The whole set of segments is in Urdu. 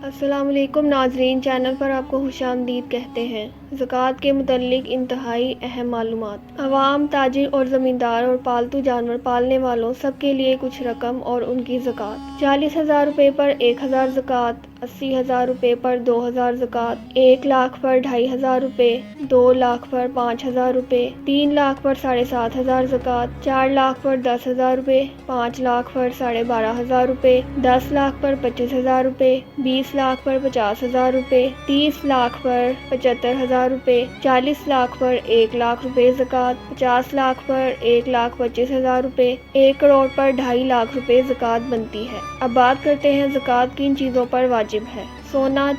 السلام علیکم ناظرین، چینل پر آپ کو خوش آمدید کہتے ہیں۔ زکوٰۃ کے متعلق انتہائی اہم معلومات۔ عوام، تاجر اور زمیندار اور پالتو جانور پالنے والوں سب کے لیے کچھ رقم اور ان کی زکوٰۃ۔ 40,000 روپے پر 1,000 زکوٰۃ، 80,000 روپے پر 2,000 زکوٰۃ، 1 لاکھ پر 2,500 روپے، 2 لاکھ پر 5,000 روپے، 3 لاکھ پر 7,500 زکوٰۃ، 4 لاکھ پر 10,000 روپے، 5 لاکھ پر 12,500 روپے، 10 لاکھ پر 25,000 روپے، 20 لاکھ پر 50,000 روپے، 30 لاکھ پر 75,000 روپے، 40 لاکھ پر 1 لاکھ روپے زکوٰۃ، 50 لاکھ پر 1,25,000 روپے، 1 کروڑ پر 2.5 لاکھ روپے زکوٰۃ بنتی ہے۔ اب بات کرتے ہیں زکوٰۃ کن چیزوں پر واجب ہے۔ سونا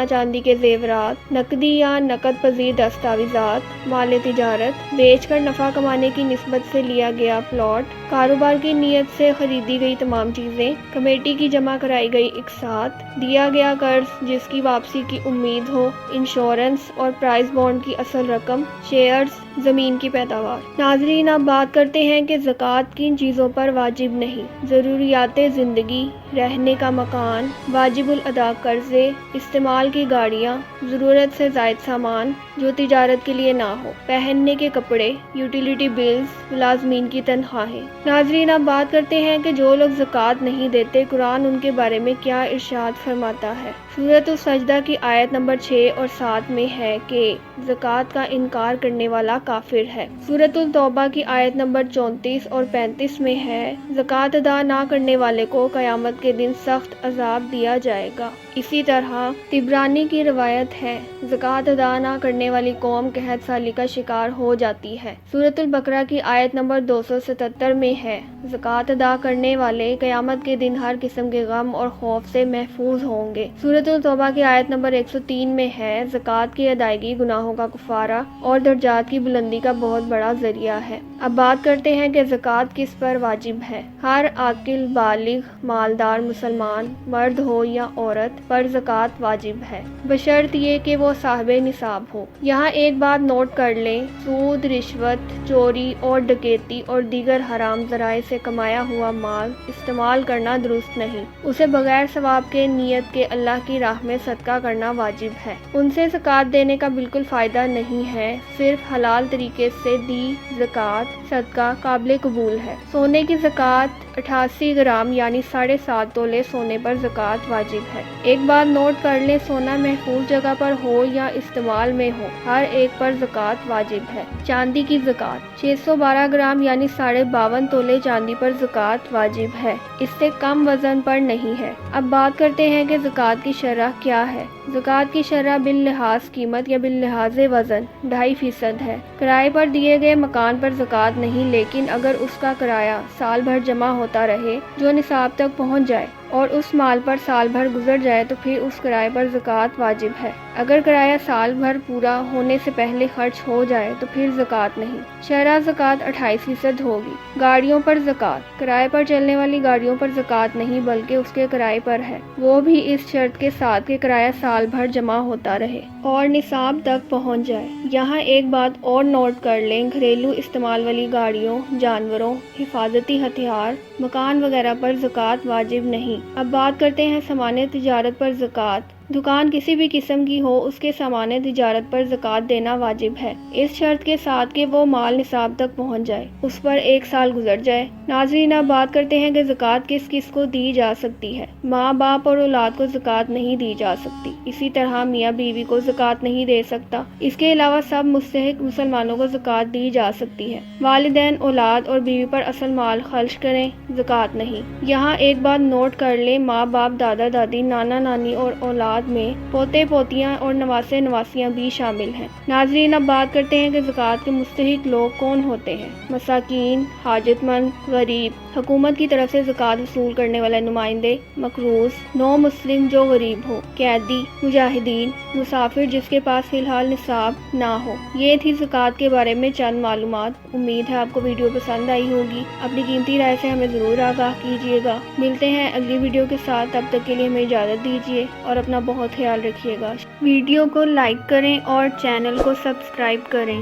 چاندی کے زیورات، نقدی یا نقد پذیر دستاویزات، مال تجارت، بیچ کر نفع کمانے کی نسبت سے لیا گیا پلاٹ، کاروبار کی نیت سے خریدی گئی تمام چیزیں، کمیٹی کی جمع کرائی گئی اقساط، دیا گیا قرض جس کی واپسی کی امید ہو، انشورنس اور پرائز بانڈ کی اصل رقم، شیئرز، زمین کی پیداوار۔ ناظرین، اب بات کرتے ہیں کہ زکوٰۃ کن چیزوں پر واجب نہیں۔ ضروریات زندگی، رہنے کا مکان، واجب الادا قرضے، استعمال کی گاڑیاں، ضرورت سے زائد سامان جو تجارت کے لیے نہ ہو، پہننے کے کپڑے، یوٹیلیٹی بلز، ملازمین کی تنخواہیں۔ ناظرین، اب بات کرتے ہیں کہ جو لوگ زکوٰۃ نہیں دیتے، قرآن ان کے بارے میں کیا ارشاد فرماتا ہے۔ سورۃ السجدہ کی آیت نمبر 6 اور 7 میں ہے کہ زکوٰۃ کا انکار کرنے والا کافر ہے۔ سورۃ التوبہ کی آیت نمبر 34 اور 35 میں ہے، زکوٰۃ ادا نہ کرنے والے کو قیامت کے دن سخت عذاب دیا جائے گا۔ اسی طرح طبرانی کی روایت ہے، زکوٰۃ ادا نہ کرنے والی قوم قحط سالی کا شکار ہو جاتی ہے۔ سورۃ البقرہ کی آیت نمبر 277 میں ہے، زکوٰۃ ادا کرنے والے قیامت کے دن ہر قسم کے غم اور خوف سے محفوظ ہوں گے۔ سورۃ التوبہ کی آیت نمبر 103 میں ہے، زکوٰۃ کی ادائیگی گناہوں کا کفارہ اور درجات کی بلندی کا بہت بڑا ذریعہ ہے۔ اب بات کرتے ہیں کہ زکوٰۃ کس پر واجب ہے۔ ہر عاقل، بالغ، مالدار مسلمان، مرد ہو یا عورت پر زکوٰۃ واجب ہے، بشرط یہ کہ وہ صاحب نصاب ہو۔ یہاں ایک بات نوٹ کر لیں، سود، رشوت، چوری اور ڈکیتی اور دیگر حرام ذرائع سے کمایا ہوا مال استعمال کرنا درست نہیں۔ اسے بغیر ثواب کے نیت کے اللہ کی راہ میں صدقہ کرنا واجب ہے۔ ان سے زکوٰۃ دینے کا بالکل فائدہ نہیں ہے، صرف حلال طریقے سے دی زکوٰۃ صدقہ قابل قبول ہے۔ سونے کی زکوٰۃ 88 گرام یعنی 7.5 تولے سونے پر زکوٰۃ واجب ہے۔ ایک بات نوٹ کر لیں، سونا محفوظ جگہ پر ہو یا استعمال میں ہو، ہر ایک پر زکوٰۃ واجب ہے۔ چاندی کی زکوٰۃ 612 گرام یعنی 52.5 تولے چاندی پر زکوٰۃ واجب ہے، اس سے کم وزن پر نہیں ہے۔ اب بات کرتے ہیں کہ زکوٰۃ کی شرح کیا ہے۔ زکوٰۃ کی شرح باللحاظ قیمت یا باللحاظ وزن 2.5% ہے۔ کرائے پر دیے گئے مکان پر زکوٰۃ نہیں، لیکن اگر اس کا کرایہ سال بھر جمع ہوتا رہے جو نصاب تک پہنچ جائے اور اس مال پر سال بھر گزر جائے تو پھر اس کرائے پر زکوٰۃ واجب ہے۔ اگر کرایہ سال بھر پورا ہونے سے پہلے خرچ ہو جائے تو پھر زکوٰۃ نہیں۔ شرح زکوٰۃ 28% ہوگی۔ گاڑیوں پر زکوٰۃ کرائے پر چلنے والی گاڑیوں پر زکوٰۃ نہیں بلکہ اس کے کرائے پر ہے، وہ بھی اس شرط کے ساتھ کہ کرایہ سال بھر جمع ہوتا رہے اور نصاب تک پہنچ جائے۔ یہاں ایک بات اور نوٹ کر لیں، گھریلو استعمال والی گاڑیوں، جانوروں، حفاظتی ہتھیار، مکان وغیرہ پر زکوٰۃ واجب نہیں۔ اب بات کرتے ہیں سامان تجارت پر زکوٰۃ۔ دکان کسی بھی قسم کی ہو، اس کے سامان تجارت پر زکوٰۃ دینا واجب ہے، اس شرط کے ساتھ کہ وہ مال نصاب تک پہنچ جائے، اس پر 1 سال گزر جائے۔ ناظرین، اب بات کرتے ہیں کہ زکوٰۃ کس کس کو دی جا سکتی ہے۔ ماں باپ اور اولاد کو زکوٰۃ نہیں دی جا سکتی، اسی طرح میاں بیوی کو زکوٰۃ نہیں دے سکتا۔ اس کے علاوہ سب مستحق مسلمانوں کو زکوٰۃ دی جا سکتی ہے۔ والدین اولاد اور بیوی پر اصل مال خرچ کریں، زکوٰۃ نہیں۔ یہاں ایک بات نوٹ کر لیں، ماں باپ، دادا دادی، نانا نانی اور اولاد میں پوتے پوتیاں اور نواسے نواسیاں بھی شامل ہیں۔ ناظرین، اب بات کرتے ہیں کہ زکوٰۃ کے مستحق لوگ کون ہوتے ہیں۔ مساکین، حاجت مند، غریب، حکومت کی طرف سے زکوٰۃ وصول کرنے والے نمائندے، مقروض، نو مسلم جو غریب ہو، قیدی، مجاہدین، مسافر جس کے پاس فی الحال نصاب نہ ہو۔ یہ تھی زکوٰۃ کے بارے میں چند معلومات۔ امید ہے آپ کو ویڈیو پسند آئی ہوگی۔ اپنی قیمتی رائے سے ہمیں ضرور آگاہ کیجیے گا۔ ملتے ہیں اگلی ویڈیو کے ساتھ، تب تک کے لیے ہمیں اجازت دیجیے اور اپنا بہت خیال رکھیے گا۔ ویڈیو کو لائک کریں اور چینل کو سبسکرائب کریں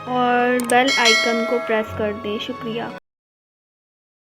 اور بیل آئیکن کو پریس کر دیں۔ شکریہ۔